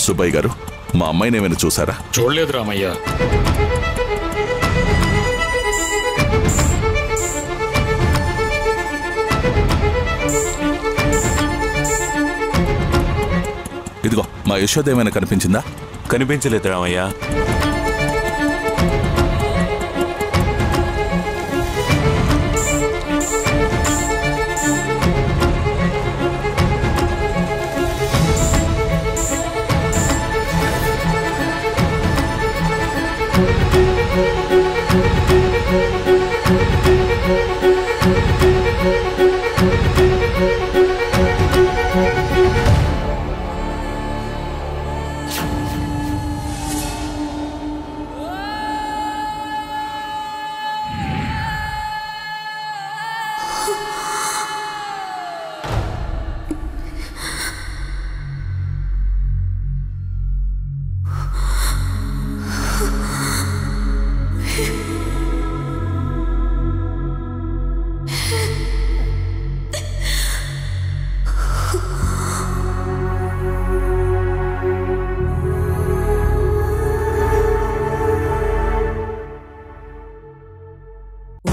సుబ్బయ్య గారు, మా అమ్మాయిని ఏమైనా చూసారా? చూడలేదు రామయ్య. ఇదిగో మా యశోద ఏమైనా కనిపించిందా? కనిపించలేదు రామయ్య.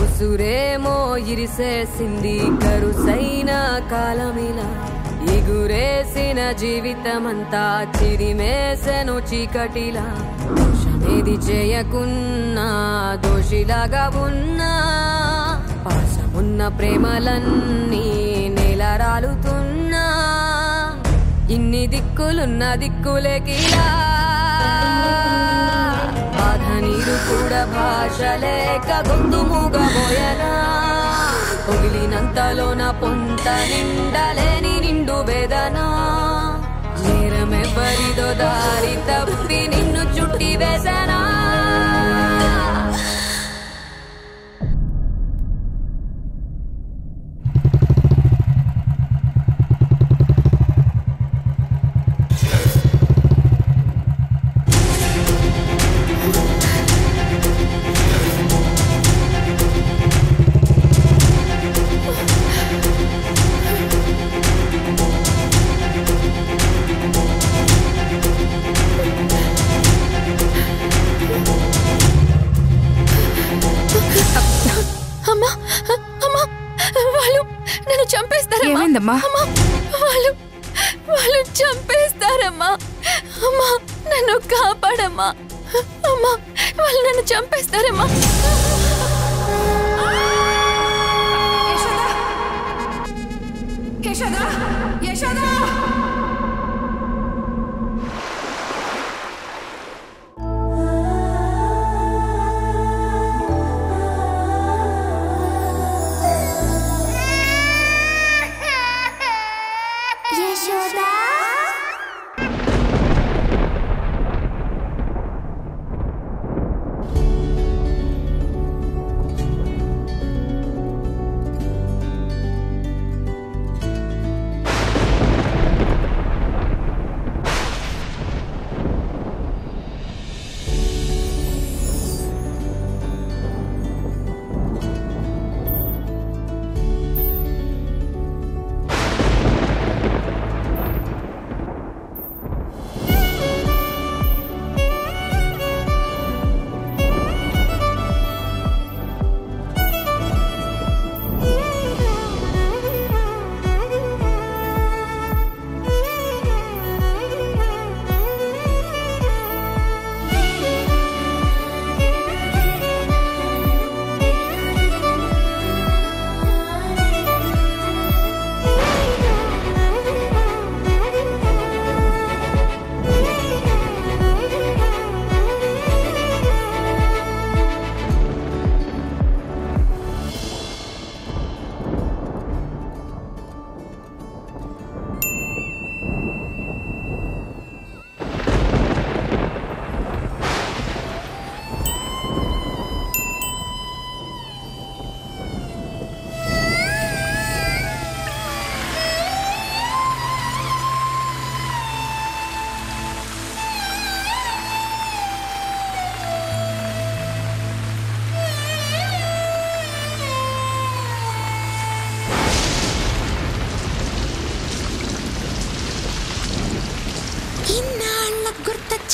ఉసురేమో ఇరిసేసింది కరుసైన కాలమిలా, ఎగురేసిన జీవితమంతా చిరిమేసెను చీకటిలా. దోషమేది చేయకున్నా దోషిలాగా ఉన్నా, పాసమున్న ప్రేమలన్నీ నేలరాలుతున్నా. ఇన్ని దిక్కులున్న దిక్కులేకిలా, బాధ నీరు కూడా భాష లేక గొంతు మూగబోయనా. పొగిలినంతలోన పొంత నిండలేని నిండు వేదనా. నేరమెవ్వరిదో దారి తప్పి నిన్ను చుట్టి వేసనా. ఏమైందమ్మా? వాళ్ళు చంపేస్తారమ్మా. అమ్మా నన్ను కాపాడమ్మా. అమ్మా వాళ్ళు నన్ను చంపేస్తారమ్మా.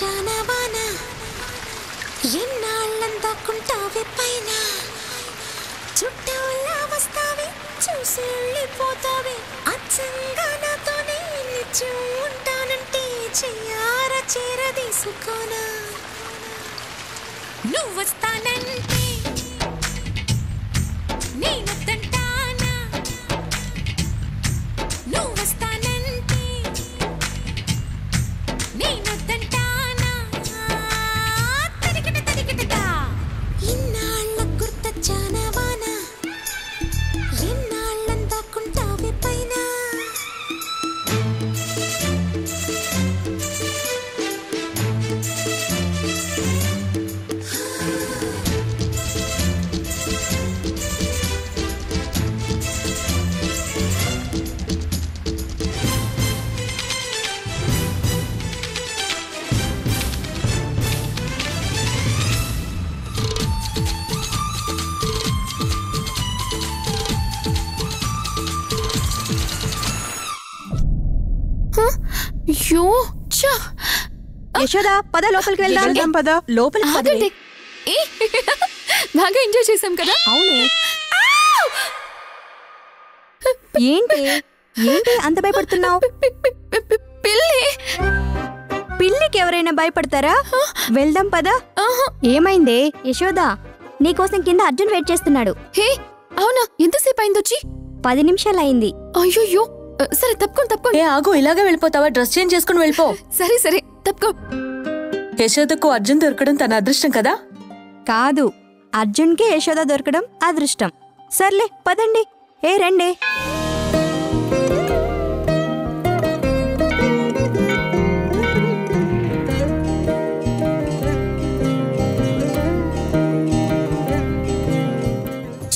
చానవాన ఎన్నాళ్ళందాకుంటావే పైన చుట్టూలా వస్తావే చూసి వెళ్ళిపోతావే అచ్చంగా నాతోనే నిత్యం ఉంటానంటే చెయ్యార చేరదీసుకోనా నువ్వు వస్తానంటే నేనొద్దంటానా నువ్వు వస్తానంటే నేనొద్దంటానా తరికిటదా ఇన్నాళ్ళ గుర్తొచ్చానవాన ఎన్నాళ్ళందాకుంటావే పైన అయ్యో ఛా! యశోద పద లోపలికి వెళ్దాం పద లోపలికి ఆగండి. ఏ, బాగా ఎంజాయ్ చేసాం కదా. అవునే ఏంటి ఏంటి అంత భయపడుతున్నావు? పిల్లి. పిల్లికి ఎవరైనా భయపడతారా? వెళ్దాం పద. ఆహా. ఏమైందే యశోద? నీకోసం కింద అర్జున్ వెయిట్ చేస్తున్నాడు. హే, అవునా? ఎంతసేపు అయిందొచ్చి? 10 నిమిషాలు అయింది. అయ్యో, సరే తప్పుకోండి. ఏ ఆగు, ఇలాగే వెళ్ళిపోతావా? డ్రెస్ చేంజ్ చేసుకుని వెళ్ళిపో. సరే తప్పుకో. యశోదకు అర్జున్ దొరకడం తన అదృష్టం కదా. కాదు, అర్జున్కి యశోద దొరకడం అదృష్టం. సర్లే పదండి. ఏ రండి.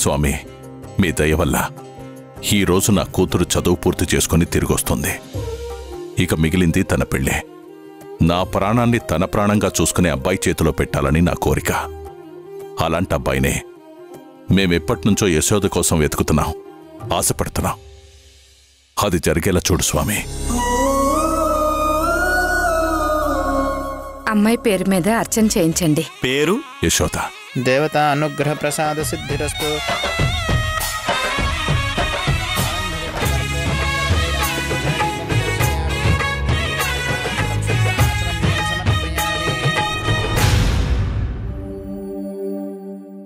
స్వామి, మీ దయ వల్ల ఈరోజు నా కూతురు చదువు పూర్తి చేసుకుని తిరిగొస్తుంది. ఇక మిగిలింది తన పెళ్ళే. నా ప్రాణాన్ని తన ప్రాణంగా చూసుకునే అబ్బాయి చేతిలో పెట్టాలని నా కోరిక. అలాంటి అబ్బాయినే మేమెప్పటినుంచో యశోద కోసం వెతుకుతున్నాం, ఆశపడుతున్నాం. అది జరిగేలా చూడు స్వామి. అమ్మాయి పేరు మీద అర్చన చేయించండి. పేరు యశోద. దేవతా అనుగ్రహ ప్రసాద సిద్ధిరస్తు.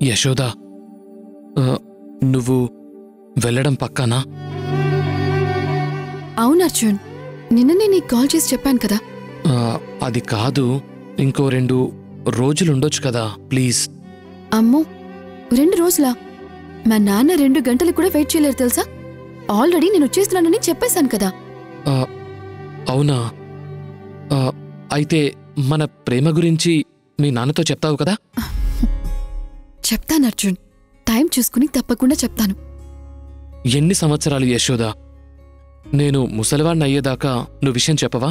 యశోద, నువ్వు వెళ్ళడం పక్కానా? అవును అర్జున్, నిన్ననే నీకు కాల్ చేసి చెప్పాను కదా. అది కాదు, ఇంకో 2 రోజులుండొచ్చు కదా, ప్లీజ్. అమ్మో, 2 రోజులా? మా నాన్న 2 గంటలు కూడా వెయిట్ చేయలేరు తెలుసా. ఆల్రెడీ నేను వచ్చేస్తున్నానని చెప్పేశాను కదా. అవునా? అయితే మన ప్రేమ గురించి మీ నాన్నతో చెప్తావు కదా? చెప్తాను అర్జున్, టైం చూసుకుని తప్పకుండా చెప్తాను. ఎన్ని సంవత్సరాలు యశోద? నేను ముసలివాణ్ణి అయ్యేదాకా నువ్వు విషయం చెప్పవా?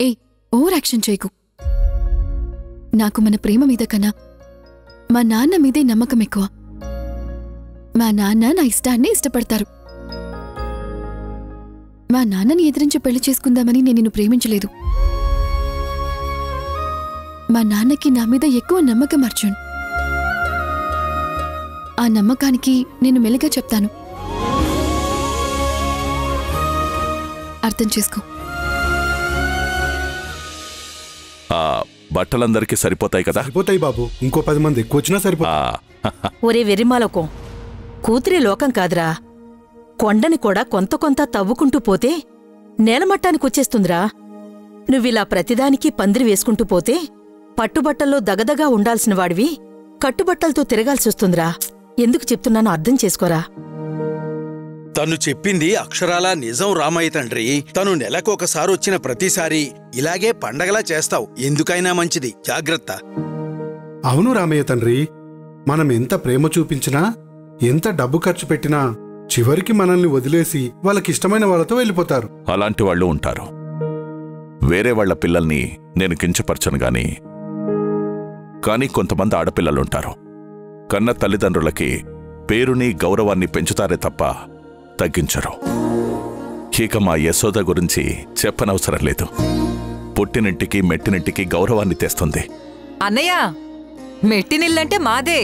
ఏ, ఓవర్ యాక్షన్ చేయకు. నాకు మన ప్రేమ మీద కన్నా మా నాన్న మీదే నమ్మకం ఎక్కువ. మా నాన్న నా ఇష్టాన్ని ఇష్టపడతారు. మా నాన్నని ఎదిరించి పెళ్లి చేసుకుందామని నేను నిన్ను ప్రేమించలేదు. మా నాన్నకి నా మీద ఎక్కువ నమ్మకం అర్జున్. ఆ నమ్మకానికి నేను మెల్లగా చెప్తాను, అర్థం చేసుకో. ఆ బట్టలందరికీ సరిపోతాయి కదా? సరిపోతాయి బాబు, ఇంకో 10 మంది ఎక్కువ వచ్చినా సరిపోతాయి. ఒరే వెర్రిమాలకం, కూతురి లోకం కాదురా. కొండని కూడా కొంత తవ్వుకుంటూ పోతే నేలమట్టానికొచ్చేస్తుందిరా. నువ్విలా ప్రతిదానికి పందిరి వేసుకుంటూ పోతే పట్టుబట్టల్లో దగదగా ఉండాల్సిన వాడివి కట్టుబట్టలతో తిరగాల్సొస్తుందిరా. ఎందుకు చెప్తున్నానో అర్థం చేసుకోరా. తను చెప్పింది అక్షరాలా నిజం రామయ్య తండ్రి. తను నెలకొకసారి వచ్చిన ప్రతిసారి ఇలాగే పండగలా చేస్తావు. ఎందుకైనా మంచిది, జాగ్రత్త. అవును రామయ్య తండ్రి, మనం ఎంత ప్రేమ చూపించినా, ఎంత డబ్బు ఖర్చు పెట్టినా చివరికి మనల్ని వదిలేసి వాళ్ళకిష్టమైన వాళ్ళతో వెళ్ళిపోతారు. అలాంటి వాళ్ళు ఉంటారు. వేరే వాళ్ల పిల్లల్ని నేను కించపరచను కానీ కొంతమంది ఆడపిల్లలుంటారు. కన్న తల్లిదండ్రులకి పేరుని గౌరవాన్ని పెంచుతారే తప్ప తగ్గించరు. ఇక మా యశోద గురించి చెప్పనవసరం లేదు. పుట్టినింటికి మెట్టినింటికి గౌరవాన్ని తెస్తుంది. అన్నయ్య, మెట్టినిల్లంటే మాదే.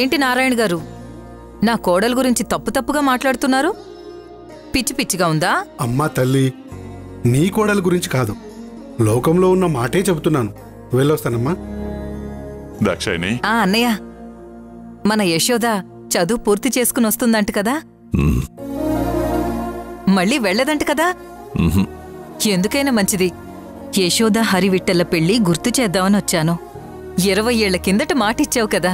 ఏంటి నారాయణ గారు, నా కోడలు గురించి తప్పుగా మాట్లాడుతున్నారు? పిచ్చి పిచ్చిగా ఉందా? అమ్మా తల్లి, నీ కోడల గురించి కాదు, లోకంలో ఉన్న మాటే చెబుతున్నాను. వెళ్ళొస్తానమ్మా. దాక్షాయిని. అన్నయ్య, మన యశోద చదువు పూర్తి చేసుకుని వస్తుందంట కదా? మళ్ళీ వెళ్ళదంట కదా? ఎందుకైనా మంచిది, యశోద హరివిట్టల పెళ్లి గుర్తు చేద్దామని వచ్చాను. 20 ఏళ్ల కిందట మాటిచ్చావు కదా.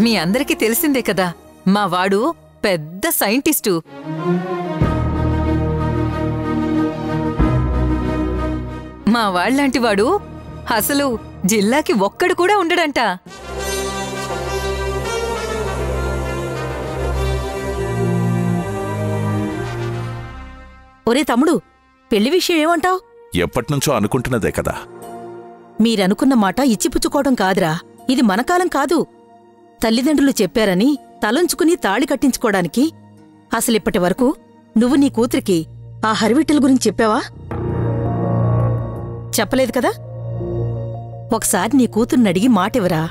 మీ అందరికీ తెలిసిందే కదా, మా వాడు పెద్ద సైంటిస్టు. మా వాళ్ళంటి వాడు అసలు జిల్లాకి ఒక్కడు కూడా ఉండడంట. ఒరే తమ్ముడు, పెళ్లి విషయం ఏమంటావ్? ఎప్పటినుంచో అనుకుంటున్నదే కదా. మీరనుకున్న మాట ఇచ్చిపుచ్చుకోవడం కాదురా, ఇది మన కాలం కాదు. తల్లిదండ్రులు చెప్పారని తలంచుకుని తాళి కట్టించుకోవడానికి. అసలిప్పటి వరకు నువ్వు నీ కూతురికి ఆ హరివిట్టల గురించి చెప్పావా? చెప్పలేదు కదా. ఒకసారి నీ కూతుర్నడిగి మాటివరా.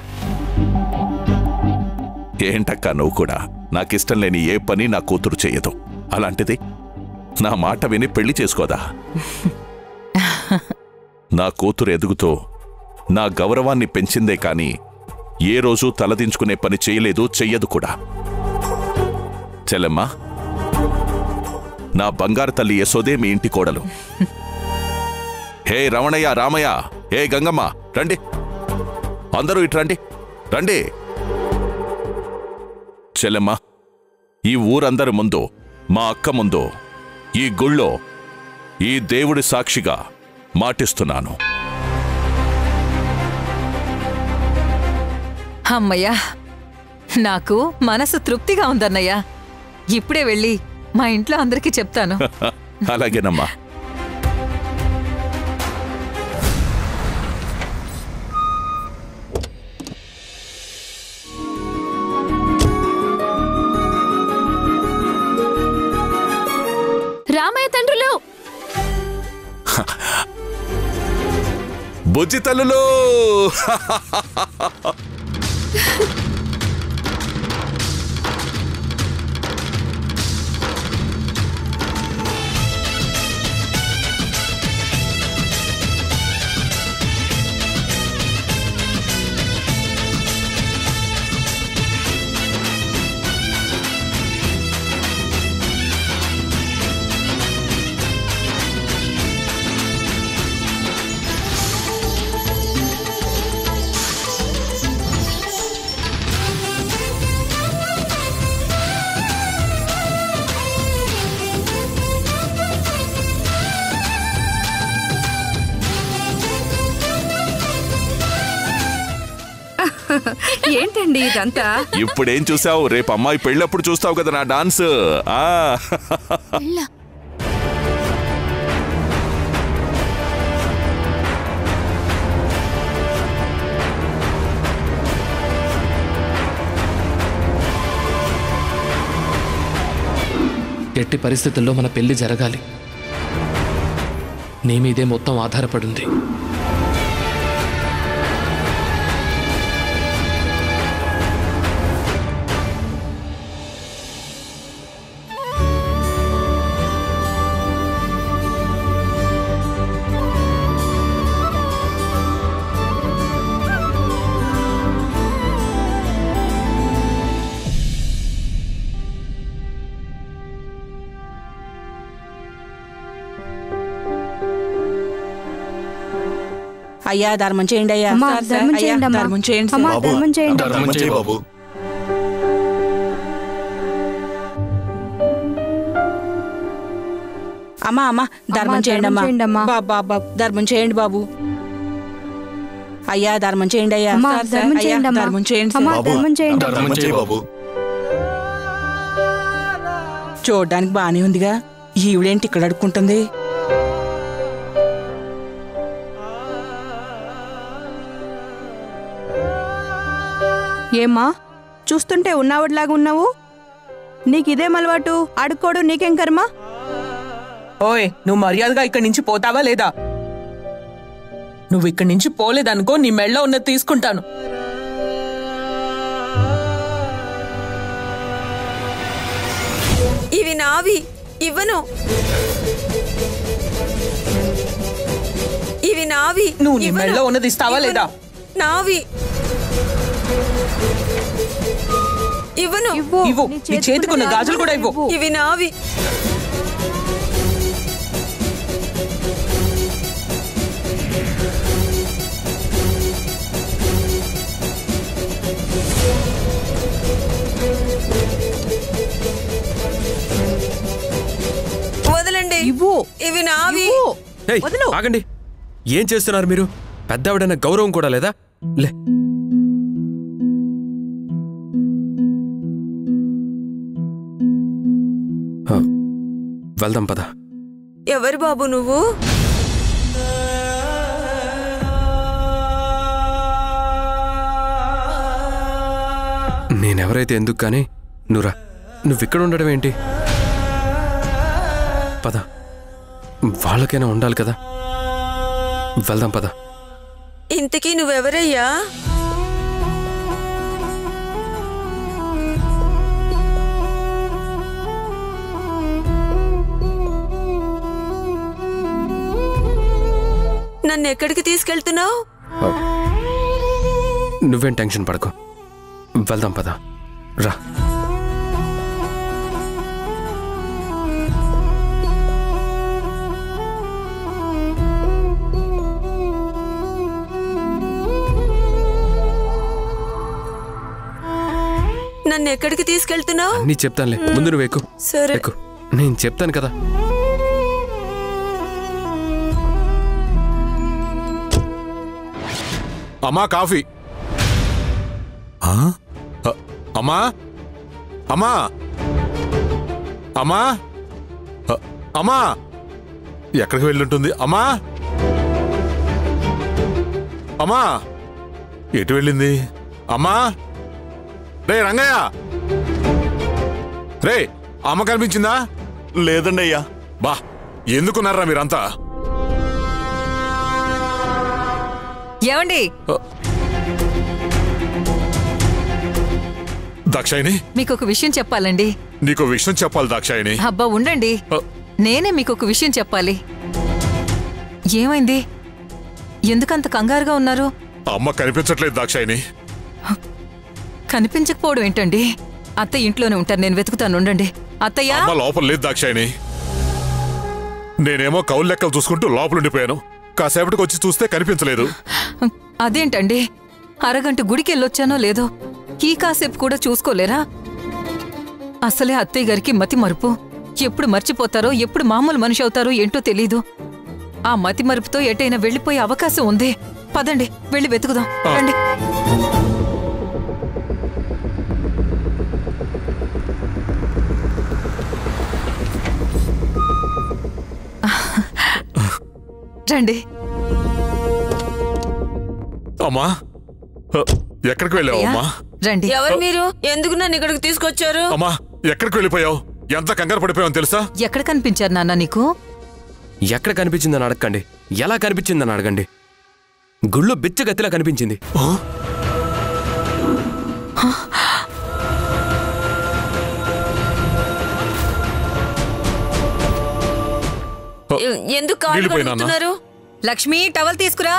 ఏంటక్కా నువ్వు కూడా? నాకిష్టం లేని ఏ పని నా కూతురు చెయ్యదు. అలాంటిది నా మాట విని పెళ్లి చేసుకోదా? నా కూతురు ఎదుగుతూ నా గౌరవాన్ని పెంచిందే కాని ఏ రోజూ తలదించుకునే పని చేయలేదు, చెయ్యదు కూడా. చెల్లెమ్మా, నా బంగారు తల్లి యశోదే మీ ఇంటి కోడలు. హే రమణయ్య, రామయ్య, హే గంగమ్మ, రండి, అందరూ ఇటు రండి, రండి. చెల్లెమ్మా, ఈ ఊరందరి ముందు, మా అక్క ముందు, ఈ గుళ్ళో ఈ దేవుడి సాక్షిగా మాటిస్తున్నాను. అమ్మయ్యా, నాకు మనసు తృప్తిగా ఉందన్నయ్యా. ఇప్పుడే వెళ్ళి మా ఇంట్లో అందరికీ చెప్తాను. అలాగేనమ్మా. రామయ్య తండ్రులు, బుజ్జి తల్లులు, ఏంటండి ఇదంతా? ఇప్పుడేం చూసావు? రేపు అమ్మాయి పెళ్ళప్పుడు చూస్తావు కదా నా డాన్స్. ఎట్టి పరిస్థితుల్లో మన పెళ్లి జరగాలి. నీ మీదే మొత్తం ఆధారపడింది. అయ్యా ధర్మం చేయండి అయ్యా. ధర్మం చేయండి అమ్మా. ధర్మం చేయండి అమ్మా, ధర్మం చేయండి. ధర్మం చేయి బాబు. అమ్మా అమ్మా ధర్మం చేయండి అమ్మా. బాబు ధర్మం చేయండి బాబు. అయ్యా ధర్మం చేయండి అయ్యా. ధర్మం చేయండి అమ్మా. ధర్మం చేయండి ధర్మం చేయండి. ధర్మం చేయి బాబు. చూడ్డానికి బానే ఉందిగా, ఈవిడేంటి ఇక్కడ అడుక్కుంటుంది? ఏమ్మా, చూస్తుంటే ఉన్నావుడిలాగా ఉన్నావు. నీకిదేం అలవాటు? అడుక్కోడు నీకేం కర్మ? ఓయ్, నువ్వు మర్యాదగా ఇక్కడి నుంచి పోతావా లేదా? నువ్వు ఇక్కడి నుంచి పోలేదనుకో, నీ మెళ్ళో ఉన్నది తీసుకుంటాను. ఇవి నావి, ఇవ్వను. ఇవి నావి. నువ్వు నీ మెళ్ళో ఉన్నది ఇస్తావా లేదా? నావి. ఇవ్వను. ఇవ్వు. నీ చేతికున్న గాజులు కూడా ఇవ్వు. ఇవి నావి. వదలండి. ఇవ్వు. ఇవి నావి. ఏయ్, ఆగండి. ఏం చేస్తున్నారు మీరు? పెద్దవిడన్న గౌరవం కూడా లేదా? లే, వెళ్దాం పద. ఎవరు బాబు నువ్వు? నేనెవరైతే ఎందుకు కానీ నువ్వురా. నువ్విక్కడ ఉండడం ఏంటి? పద, వాళ్ళకైనా ఉండాలి కదా. వెళ్దాం పద. ఇంతకీ నువ్వెవరయ్యా? నన్ను ఎక్కడికి తీసుకెళ్తున్నావు? నువ్వేం టెన్షన్ పడకు. వెళ్దాం పద, రా. నన్ను ఎక్కడికి తీసుకెళ్తున్నావు? నీ చెప్తానులే, ముందు నువ్వు ఎక్కు. సరే. ఎక్కు, నేను చెప్తాను కదా. అమ్మా, కాఫీ. అమ్మా, అమ్మా, అమ్మా, అమ్మా, ఎక్కడికి వెళ్ళుంటుంది? అమ్మా, అమ్మా, ఎటు వెళ్ళింది? అమ్మా, రే రంగయ్య, రే అమ్మ కనిపించిందా? లేదండి అయ్యా. బా, ఎందుకున్నారా మీరంతా? ఏమండి? దాక్షాయిని, మీకొక విషయం చెప్పాలండి. నీకు విషయం చెప్పాలి దాక్షాయిని. అబ్బా ఉండండి, నేనే మీకొక విషయం చెప్పాలి. ఏమైంది? ఎందుకంత కంగారుగా ఉన్నారు? అమ్మ కనిపించట్లేదు దాక్షాయిని. కనిపించకపోవడం ఏంటండి? అత్తయ్య ఇంట్లోనే ఉంటారు, నేను వెతుకుతాను, ఉండండి. అత్తయ్య, అమ్మ లోపల లేదు దాక్షాయిని. నేనేమో కౌలు లెక్కలు చూసుకుంటూ లోపలుండిపోయాను. కాసేపటికి వచ్చి చూస్తే కనిపించలేదు. అదేంటండి? అరగంట గుడికి వెళ్ళొచ్చానో లేదో, ఈ కాసేపు కూడా చూసుకోలేరా? అసలే అత్తయ్య గారికి మతి మరుపు. ఎప్పుడు మర్చిపోతారో, ఎప్పుడు మామూలు మనిషి అవుతారో ఏంటో తెలీదు. ఆ మతి మరుపుతో ఎటైనా వెళ్ళిపోయే అవకాశం ఉంది. పదండి, వెళ్ళి వెతుకుదాం, రండి. రండి. అమ్మా, ఎక్కడికి వెళ్ళావు అమ్మా? రండి. ఎవరు మీరు? ఎందుకు నన్ను ఇక్కడికి తీసుకొచ్చారు? అమ్మా, ఎక్కడికి వెళ్ళిపోయావు? ఎంత కంగారు పడిపోయావు తెలుసా? ఎక్కడ కనిపించారు నాన్న నీకు? ఎక్కడ కనిపించిందని అడగండి, ఎలా కనిపించిందని అడగండి. గుళ్ళో బిచ్చగతిలా కనిపించింది. ఎందుకు కాళ్ళు కడుగుతున్నారు? లక్ష్మి, టవల్ తీసుకురా.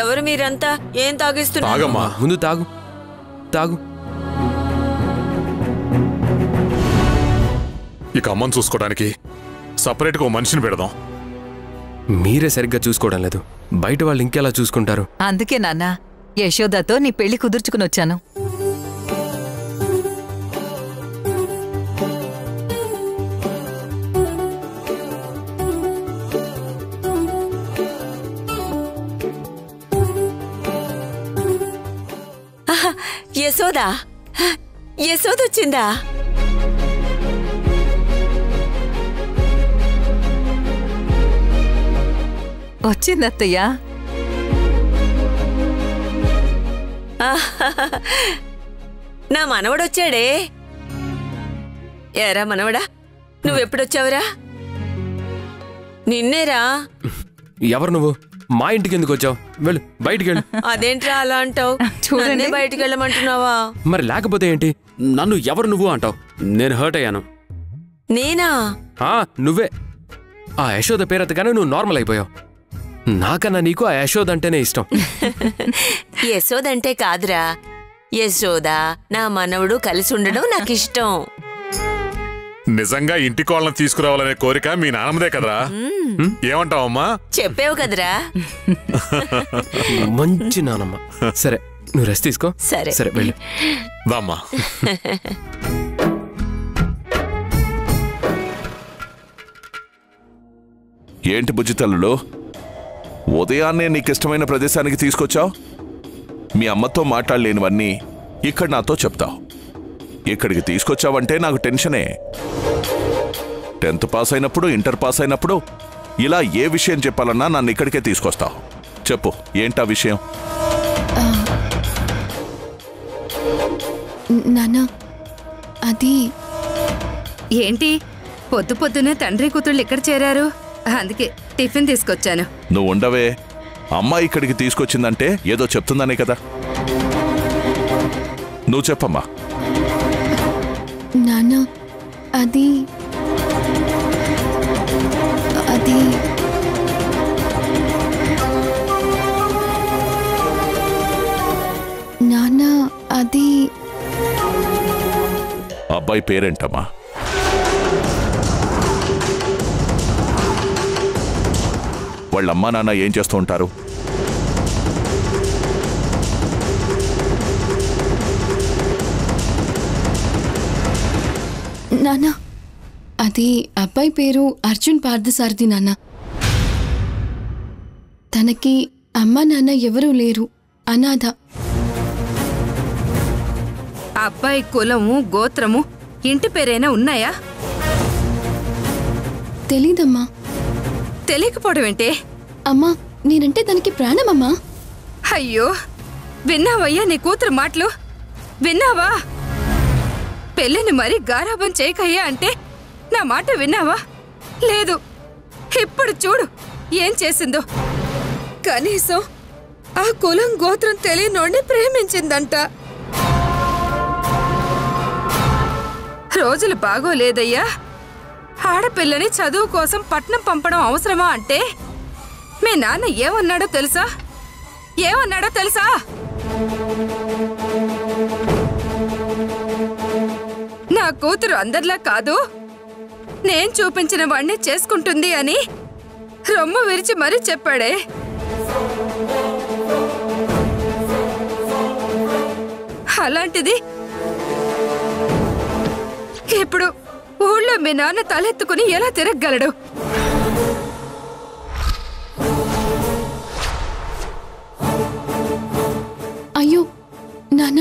ఎవరు మీరంతా? ఏం తాగిస్తున్నారు? ముందు తాగు, తాగు. ఇక అమ్మని చూసుకోవడానికి సపరేట్గా ఓ మనిషిని పెడదాం. మీరే సరిగ్గా చూసుకోవడం లేదు, బయట వాళ్ళు ఇంకెలా చూసుకుంటారు? అందుకే నాన్న యశోదతో నీ పెళ్లి కుదుర్చుకుని వచ్చాను. యశోద, యశోద వచ్చిందా? వచ్చింది అత్తయ్య. నా మనవడొచ్చాడే. ఏరా మనవడా, నువ్వెప్పుడొచ్చావురా? నిన్నేరా. ఎవరు నువ్వు? మా ఇంటికి ఎందుకు వచ్చావు? వెళ్ళు, బయటికి వెళ్ళు. అదేంట్రా అలా అంటావు? చూడండి, బయటికి వెళ్ళమంటున్నావా? మరి లేకపోతే ఏంటి? నన్ను ఎవరు నువ్వు అంటావు? నేను హర్ట్ అయ్యాను. నేనా? నువ్వే. ఆ యశోద పేరెత్తగానే నువ్వు నార్మల్ అయిపోయావు. నాకన్నా నీకు ఆ యశోద అంటేనే ఇష్టం. యశోదంటే కాదురా, యశోద నా మనవడు కలిసి ఉండడం నాకిష్టం. నిజంగా ఇంటి కోళ్ళను తీసుకురావాలనే కోరిక మీ నాన్నదే కదరా? ఏమంటావమ్మా? చెప్పావు కదరా. మంచి నానమ్మ. సరే, నువ్వు రెస్ట్ తీసుకో. సరే సరే, వెళ్ళు. దామ్మా. ఏంటి బుజ్జితల్లులో ఉదయాన్నే నీకిష్టమైన ప్రదేశానికి తీసుకొచ్చావు? మీ అమ్మతో మాట్లాడలేనివన్నీ ఇక్కడ నాతో చెప్తావు. ఇక్కడికి తీసుకొచ్చావంటే నాకు టెన్షనే. 10th పాస్ అయినప్పుడు, ఇంటర్ పాస్ అయినప్పుడు ఇలా ఏ విషయం చెప్పాలన్నా నన్ను ఇక్కడికే తీసుకొస్తావు. చెప్పు, ఏంటా విషయం? నాన్న, అది ఏంటి పొద్దు పొద్దునే తండ్రి కూతుళ్ళు ఇక్కడ చేరారు? అందుకే టిఫిన్ తీసుకొచ్చాను. నువ్వు ఉండవే. అమ్మ ఇక్కడికి తీసుకొచ్చిందంటే ఏదో చెప్తుందనే కదా. నువ్వు చెప్పమ్మా. నాన్న, అది అది నాన్న, అది అబ్బాయి పేరేంటమ్మా? వాళ్ళమ్మా నాన్న ఏం చేస్తూ ఉంటారు? నాన్న, అది అబ్బాయి పేరు అర్జున్ పార్థసారథి నాన్న. తనకి అమ్మా నాన్న ఎవరూ లేరు, అనాథ. అబ్బాయి కులము, గోత్రము, ఇంటి పేరైనా ఉన్నాయా? తెలీదమ్మా. తెలియకపోవడం ఏంటే? అమ్మా, నేనంటే తనకి ప్రాణమమ్మా. అయ్యో, విన్నావయ్యా నీ కూతురు మాటలు? విన్నావా? పెళ్ళిని మరీ గారాబం చేయకయ్యా అంటే నా మాట విన్నావా? లేదు. ఇప్పుడు చూడు ఏం చేసిందో. కనీసం ఆ కులం గోత్రం తెలియనోడిని ప్రేమించిందంట. రోజులు బాగోలేదయ్యా. ఆడపిల్లని చదువు కోసం పట్నం పంపడం అవసరమా అంటే మీ నాన్న ఏమన్నాడో తెలుసా? ఏమన్నాడో తెలుసా? నా కూతురు అందరిలా కాదు, నేను చూపించిన వాణ్ణి చేసుకుంటుంది అని రొమ్ము విరిచి మరీ చెప్పాడే. అలాంటిది ఇప్పుడు ఊళ్ళో మీ నాన్న తలెత్తుకుని ఎలా తిరగలడు? అయ్యో నాన్న,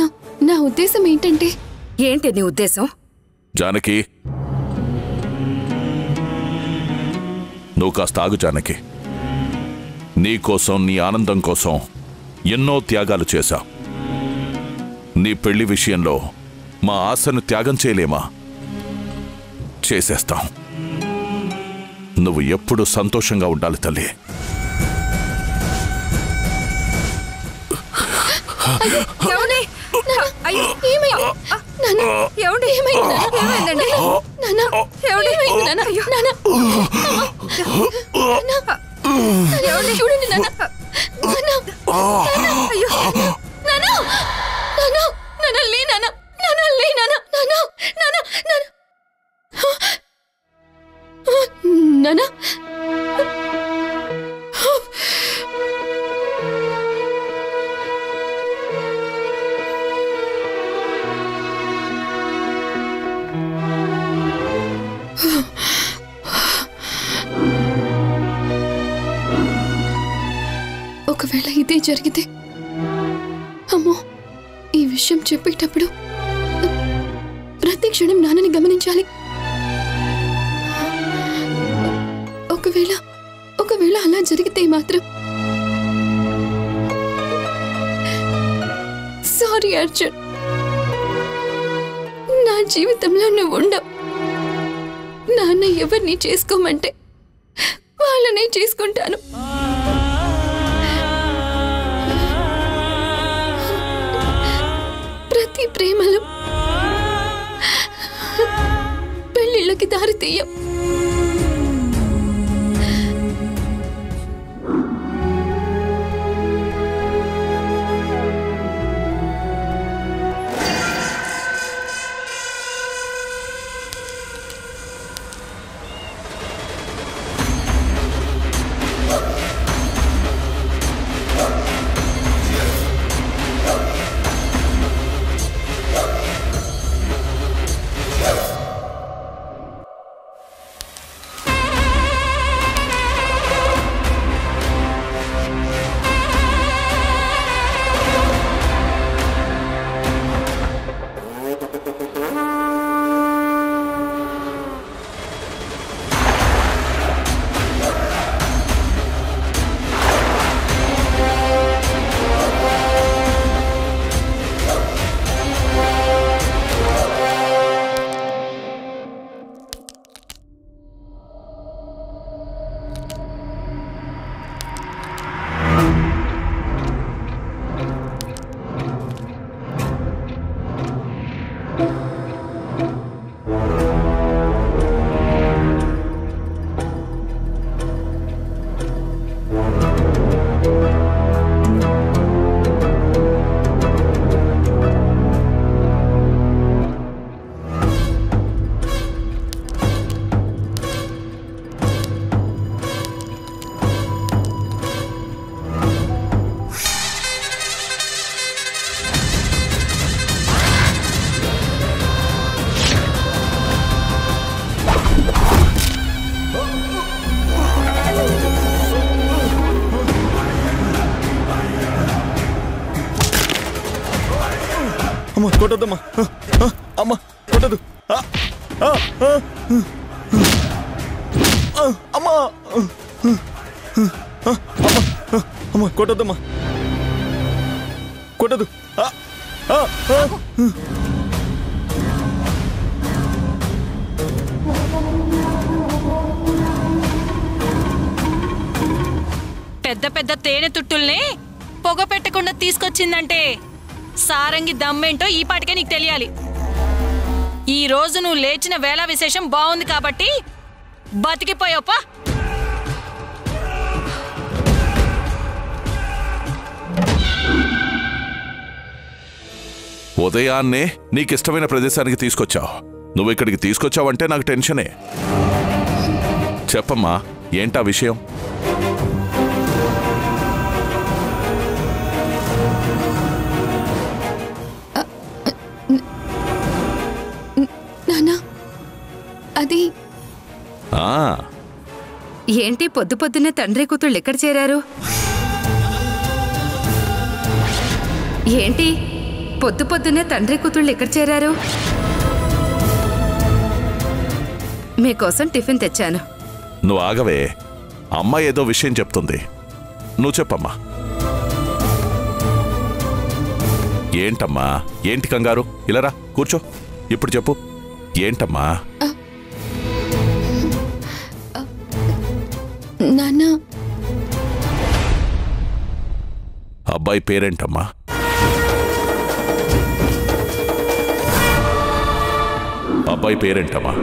నా ఉద్దేశం ఏంటంటే. ఏంటి నీ ఉద్దేశం? జానకి, నువ్వు కాస్త ఆగు జానకి. నీకోసం, నీ ఆనందం కోసం ఎన్నో త్యాగాలు చేశాం. నీ పెళ్లి విషయంలో మా ఆశను త్యాగం చేయలేమా? చేసేస్తాం. నువ్వు ఎప్పుడు సంతోషంగా ఉండాలి తల్లి. చూడండి నాన్న. ఒకవేళ ఇదే జరిగితే, అమ్మో, ఈ విషయం చెప్పేటప్పుడు ప్రతి క్షణం నాన్నని గమనించాలి. ఒకవేళ అలా జరిగితే మాత్రం సారీ అర్జున్, నా జీవితంలో నువ్వు ఉండవు. నాన్న ఎవరిని చేసుకోమంటే వాళ్ళనే చేసుకుంటాను. ప్రతి ప్రేమలో పెళ్ళిళ్ళకి దారి తీయం. అమ్మ కొట్టద్దమ్మా, అమ్మ కొట్టదు, అమ్మా అమ్మ కొట్టద్దమ్మా, కొట్టదు. పెద్ద పెద్ద తేనె తుట్టుల్ని పొగ పెట్టకుండా తీసుకొచ్చిందంటే సారంగి దమ్మేంటో ఈ పాటికే నీకు తెలియాలి. ఈ రోజు నువ్వు లేచిన వేళ విశేషం బాగుంది కాబట్టి బతికిపోయావుపా. ఉదయాన్నే నీకిష్టమైన ప్రదేశానికి తీసుకొచ్చావు. నువ్వు ఇక్కడికి తీసుకొచ్చావంటే నాకు టెన్షనే. చెప్పమ్మా, ఏంటా విషయం? నానా, అది ఏంటి పొద్దు పొద్దున్నే తండ్రి కూతుళ్ళు ఎక్కడ చేరారు? ఏంటి పొద్దు పొద్దున్నే తండ్రి కూతుళ్ళు ఎక్కడ చేరారు? మీకోసం టిఫిన్ తెచ్చాను. నువ్వు ఆగవే, అమ్మ ఏదో విషయం చెప్తుంది. నువ్వు చెప్పమ్మా. ఏంటమ్మా, ఏంటి కంగారు? ఇలారా కూర్చో, ఇప్పుడు చెప్పు. ఏంటమ్మా? నాన్న, అబ్బాయి పేరేంటమ్మా? అబ్బాయి పేరేంటమ్మా?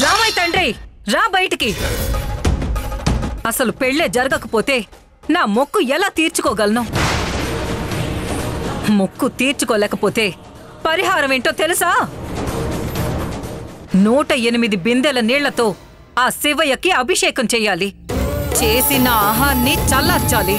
రామయ్య తండ్రి, రా బయటికి. అసలు పెళ్ళే జరగకపోతే నా మొక్కు ఎలా తీర్చుకోగలను? మొక్కు తీర్చుకోలేకపోతే పరిహారం ఏంటో తెలుసా? 108 బిందెల నీళ్లతో ఆ శివయ్యకి అభిషేకం చెయ్యాలి. చేసిన ఆహాన్ని చల్లార్చాలి.